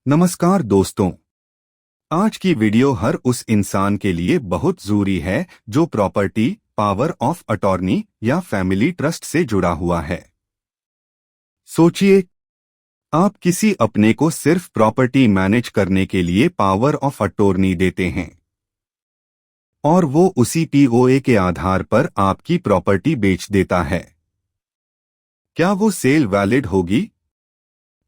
नमस्कार दोस्तों। आज की वीडियो हर उस इंसान के लिए बहुत जरूरी है जो प्रॉपर्टी, पावर ऑफ अटॉर्नी या फैमिली ट्रस्ट से जुड़ा हुआ है। सोचिए, आप किसी अपने को सिर्फ प्रॉपर्टी मैनेज करने के लिए पावर ऑफ अटॉर्नी देते हैं और वो उसी पीओए के आधार पर आपकी प्रॉपर्टी बेच देता है। क्या वो सेल वैलिड होगी?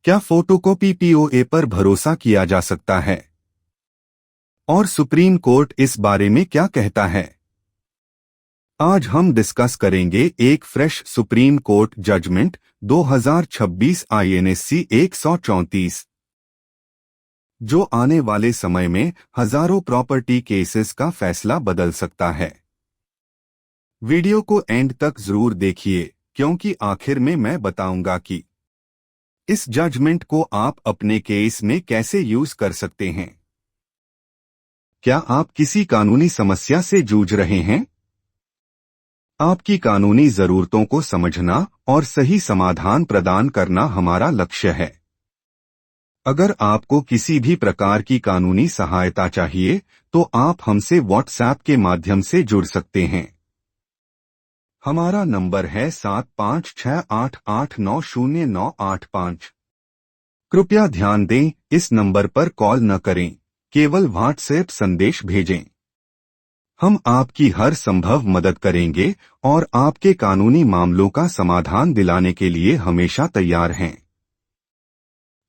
क्या फोटोकॉपी पीओए पर भरोसा किया जा सकता है? और सुप्रीम कोर्ट इस बारे में क्या कहता है? आज हम डिस्कस करेंगे एक fresh supreme court judgment 2026 INSC 134, जो आने वाले समय में हजारों प्रॉपर्टी केसेस का फैसला बदल सकता है। वीडियो को एंड तक जरूर देखिए, क्योंकि आखिर में मैं बताऊंगा कि इस जजमेंट को आप अपने केस में कैसे यूज कर सकते हैं। क्या आप किसी कानूनी समस्या से जूझ रहे हैं? आपकी कानूनी जरूरतों को समझना और सही समाधान प्रदान करना हमारा लक्ष्य है। अगर आपको किसी भी प्रकार की कानूनी सहायता चाहिए तो आप हमसे व्हाट्सएप के माध्यम से जुड़ सकते हैं। हमारा नंबर है 7568890985। कृपया ध्यान दें, इस नंबर पर कॉल न करें, केवल व्हाट्सएप संदेश भेजें। हम आपकी हर संभव मदद करेंगे और आपके कानूनी मामलों का समाधान दिलाने के लिए हमेशा तैयार हैं।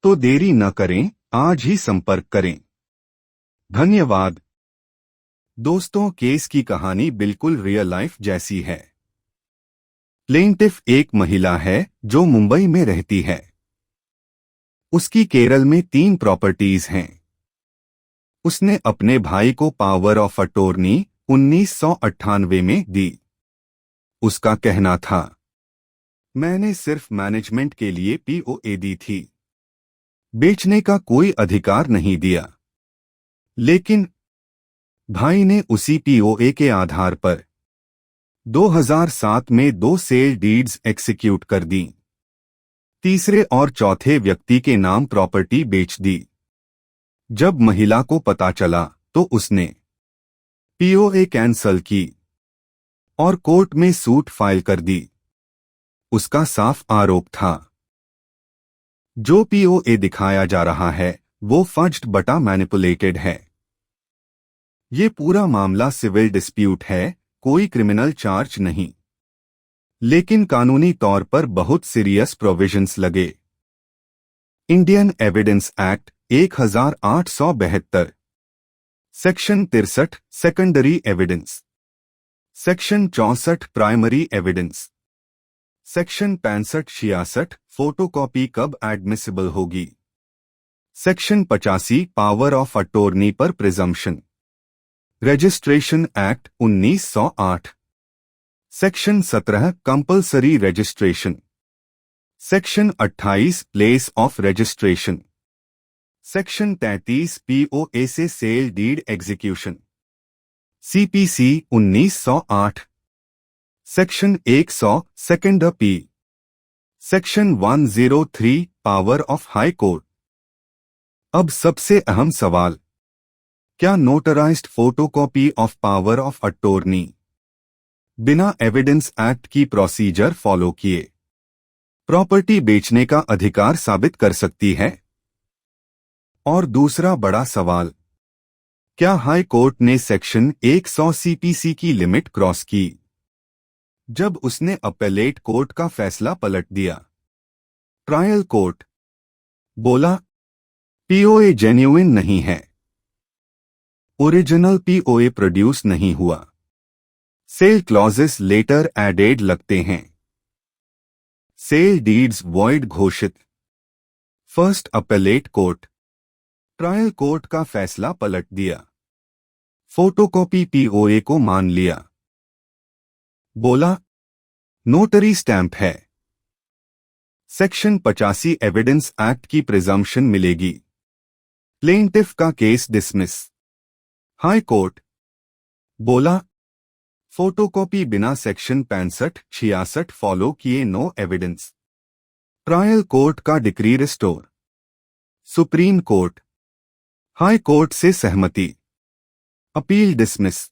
तो देरी न करें, आज ही संपर्क करें। धन्यवाद। दोस्तों, केस की कहानी बिल्कुल रियल लाइफ जैसी है। प्लेंटिफ एक महिला है जो मुंबई में रहती है। उसकी केरल में 3 प्रॉपर्टीज हैं। उसने अपने भाई को पावर ऑफ अटॉर्नी 1998 में दी। उसका कहना था, मैंने सिर्फ मैनेजमेंट के लिए पीओए दी थी, बेचने का कोई अधिकार नहीं दिया। लेकिन भाई ने उसी पीओए के आधार पर 2007 में 2 सेल डीड्स एक्सिक्यूट कर दी। तीसरे और चौथे व्यक्ति के नाम प्रॉपर्टी बेच दी। जब महिला को पता चला तो उसने पीओए कैंसल की और कोर्ट में सूट फाइल कर दी। उसका साफ आरोप था, जो पीओए दिखाया जा रहा है वो फर्ज्ड बटा मैनिपुलेटेड है। ये पूरा मामला सिविल डिस्प्यूट है, कोई क्रिमिनल चार्ज नहीं। लेकिन कानूनी तौर पर बहुत सीरियस प्रोविजंस लगे। Indian evidence act 1872, section 63 secondary evidence, section 64 primary evidence, section 65-66 photocopy कब एडमिसिबल होगी, सेक्शन 85 पावर ऑफ अटॉर्नी पर presumption, registration act 1908, section 17 compulsory registration, section 28 place of registration, section 33 POA से sale deed execution, CPC 1908, section 100 second P, section 103 power of high court. अब सबसे अहम सवाल, क्या notarized photocopy of power of attorney बिना evidence act की procedure follow किए property बेचने का अधिकार साबित कर सकती है? और दूसरा बड़ा सवाल, क्या हाई कोर्ट ने सेक्शन 100 सीपीसी की लिमिट क्रॉस की जब उसने अपेलेट कोर्ट का फैसला पलट दिया? ट्रायल कोर्ट बोला, पीओए जेन्युइन नहीं है, ओरिजिनल पीओए प्रोड्यूस नहीं हुआ, सेल क्लॉजेस लेटर एडेड लगते हैं, सेल डीड्स वॉइड घोषित। First appellate court, trial court का फैसला पलट दिया, फोटोकॉपी पीओए को मान लिया, बोला नोटरी स्टैंप है, सेक्शन 85 एविडेंस एक्ट की प्रिजम्पशन मिलेगी, प्लेंटिफ का केस डिसमिस। हाई कोर्ट बोला, फोटोकॉपी बिना सेक्शन 65-66 फॉलो किए नो एविडेंस, ट्रायल कोर्ट का decree restore. Supreme court, high court से सहमति, अपील डिसमिस।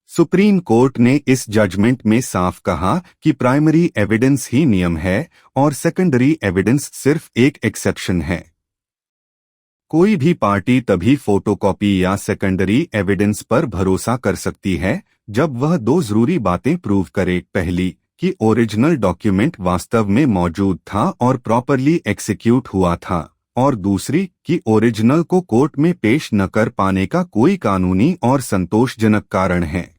सुप्रीम कोर्ट ने इस जजमेंट में साफ कहा कि प्राइमरी एविडेंस ही नियम है और सेकेंडरी एविडेंस सिर्फ एक एक्सेप्शन है। कोई भी पार्टी तभी फोटोकॉपी या सेकेंडरी एविडेंस पर भरोसा कर सकती है जब वह दो जरूरी बातें प्रूव करे। पहली, कि ओरिजिनल डॉक्यूमेंट वास्तव में मौजूद था और प्रॉपरली एक्सिक्यूट हुआ था, और दूसरी, कि ओरिजिनल को कोर्ट में पेश न कर पाने का कोई कानूनी और संतोषजनक कारण है।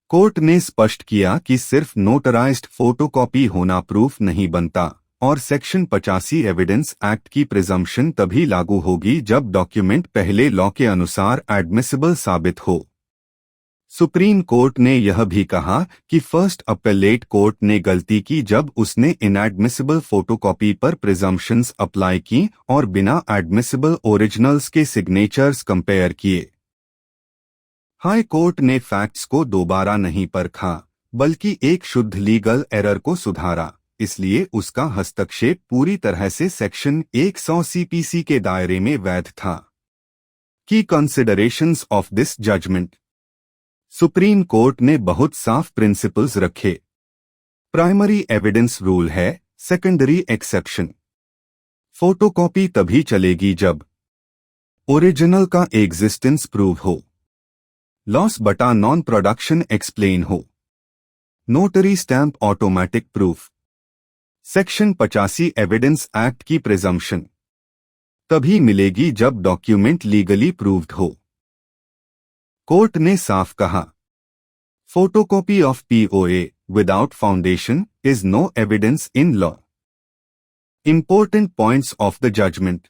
कोर्ट ने स्पष्ट किया कि सिर्फ नोटराइज्ड फोटोकॉपी होना प्रूफ नहीं बनता और सेक्शन 85 एविडेंस एक्ट की प्रिजम्पशन तभी लागू होगी जब डॉक्यूमेंट पहले लॉ के अनुसार एडमिसिबल साबित हो। सुप्रीम कोर्ट ने यह भी कहा कि फर्स्ट अपेलेट कोर्ट ने गलती की जब उसने इनएडमिसिबल फोटोकॉपी पर प्रिजम्पशंस अप्लाई की और बिना एडमिसिबल ओरिजिनल्स के सिग्नेचर्स कंपेयर किए। हाई कोर्ट ने फैक्ट्स को दोबारा नहीं परखा बल्कि एक शुद्ध लीगल एरर को सुधारा, इसलिए उसका हस्तक्षेप पूरी तरह से सेक्शन 100 सीपीसी के दायरे में वैध था। की considerations of this judgment. Supreme court ने बहुत साफ प्रिंसिपल्स रखे। प्राइमरी एविडेंस रूल है, सेकेंडरी एक्सेप्शन। फोटोकॉपी तभी चलेगी जब ओरिजिनल का एग्जिस्टेंस प्रूव हो, लॉस बटा नॉन प्रोडक्शन एक्सप्लेन हो, notary stamp automatic proof. Section 85 evidence act की प्रिजम्पशन तभी मिलेगी जब डॉक्यूमेंट लीगली प्रूव्ड हो। कोर्ट ने साफ कहा, photocopy of POA without foundation is no evidence in law. Important points of the judgment.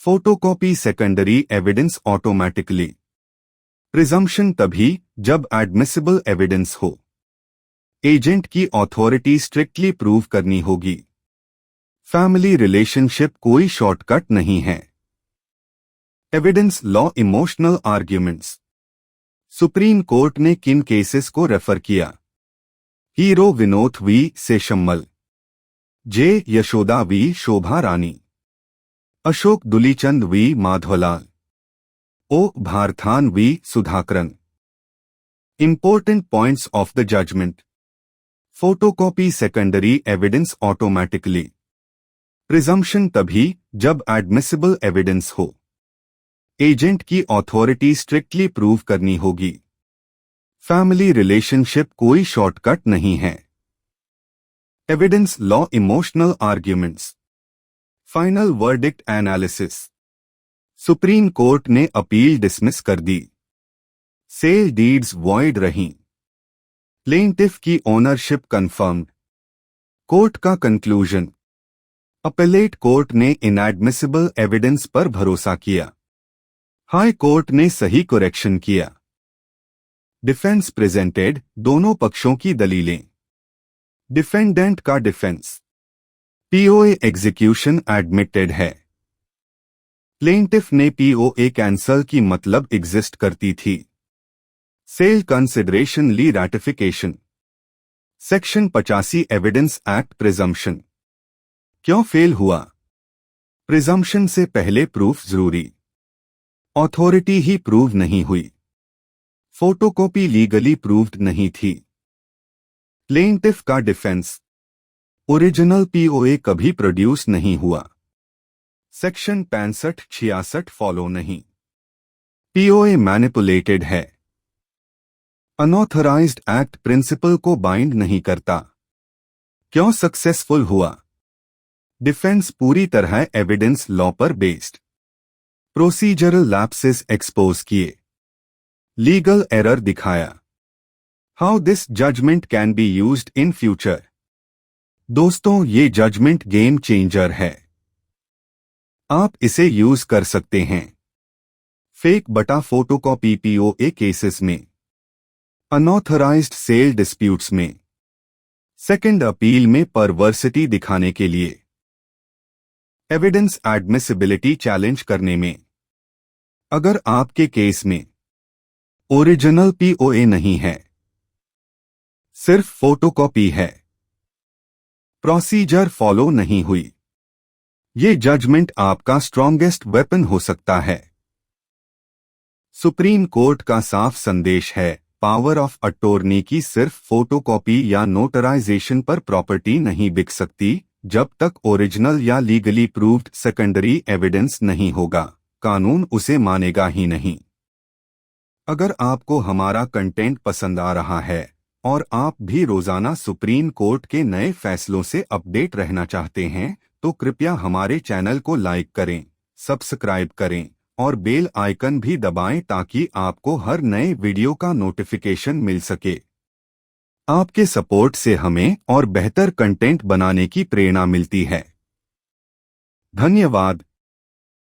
Photocopy secondary evidence automatically. Presumption तभी जब एडमिसिबल एविडेंस हो। एजेंट की अथॉरिटी स्ट्रिक्टली प्रूव करनी होगी। फैमिली रिलेशनशिप कोई शॉर्टकट नहीं है। Evidence law emotional arguments. Supreme court ने किन केसेस को रेफर किया? Hiro Vinod v Seshammal, J Yashoda v Shobha Rani, Ashok Dulichand v Madhavlal, O Bharathan v Sudhakaran. Important points of the judgment. Photocopy secondary evidence automatically. Presumption तभी जब एडमिसिबल एविडेंस हो। एजेंट की अथॉरिटी स्ट्रिक्टली प्रूव करनी होगी। फैमिली रिलेशनशिप कोई शॉर्टकट नहीं है। Evidence law emotional arguments. Final verdict analysis. Supreme court ने अपील डिसमिस कर दी। सेल डीड्स वॉइड रहीं। प्लेंटिफ की ओनरशिप कंफर्म्ड। कोर्ट का कंक्लूजन। अपेलेट कोर्ट ने इनएडमिसिबल एविडेंस पर भरोसा किया। हाई कोर्ट ने सही करेक्शन किया। डिफेंस प्रेजेंटेड, दोनों पक्षों की दलीलें। डिफेंडेंट का डिफेंस। पीओए एग्जीक्यूशन एडमिटेड है। प्लेंटिफ ने पीओए कैंसल की मतलब एग्जिस्ट करती थी। सेल कंसिडरेशन ली ratification. Section 85 evidence act presumption क्यों फेल हुआ? प्रिजम्पशन से पहले प्रूफ जरूरी। अथॉरिटी ही प्रूव नहीं हुई। फोटोकॉपी लीगली प्रूव्ड नहीं थी। प्लेंटिफ का डिफेंस। ओरिजिनल पीओए कभी प्रोड्यूस नहीं हुआ। सेक्शन 65-66 फॉलो नहीं। पीओए मैनिपुलेटेड है। अनऑथराइज्ड एक्ट प्रिंसिपल को बाइंड नहीं करता। क्यों सक्सेसफुल हुआ? डिफेंस पूरी तरह एविडेंस लॉ पर बेस्ड। प्रोसीजरल लैप्सेस एक्सपोज किए। लीगल एरर दिखाया। How this judgment can be used in future. दोस्तों, ये जजमेंट गेम चेंजर है। आप इसे यूज कर सकते हैं फेक बटा फोटोकॉपी पीओए केसेस में, अनऑथराइज्ड सेल डिस्प्यूट्स में, सेकंड अपील में परवर्सिटी दिखाने के लिए, एविडेंस एडमिसिबिलिटी चैलेंज करने में। अगर आपके केस में ओरिजिनल पीओए नहीं है, सिर्फ फोटोकॉपी है, प्रोसीजर फॉलो नहीं हुई, ये जजमेंट आपका स्ट्रॉन्गेस्ट वेपन हो सकता है। सुप्रीम कोर्ट का साफ संदेश है, पावर ऑफ अटॉर्नी की सिर्फ फोटोकॉपी या नोटराइजेशन पर प्रॉपर्टी नहीं बिक सकती, जब तक ओरिजिनल या लीगली प्रूव्ड सेकेंडरी एविडेंस नहीं होगा, कानून उसे मानेगा ही नहीं। अगर आपको हमारा कंटेंट पसंद आ रहा है और आप भी रोजाना सुप्रीम कोर्ट के नए फैसलों से अपडेट रहना चाहते हैं, तो कृपया हमारे चैनल को लाइक करें, सब्सक्राइब करें और बेल आइकन भी दबाएं ताकि आपको हर नए वीडियो का नोटिफिकेशन मिल सके। आपके सपोर्ट से हमें और बेहतर कंटेंट बनाने की प्रेरणा मिलती है। धन्यवाद।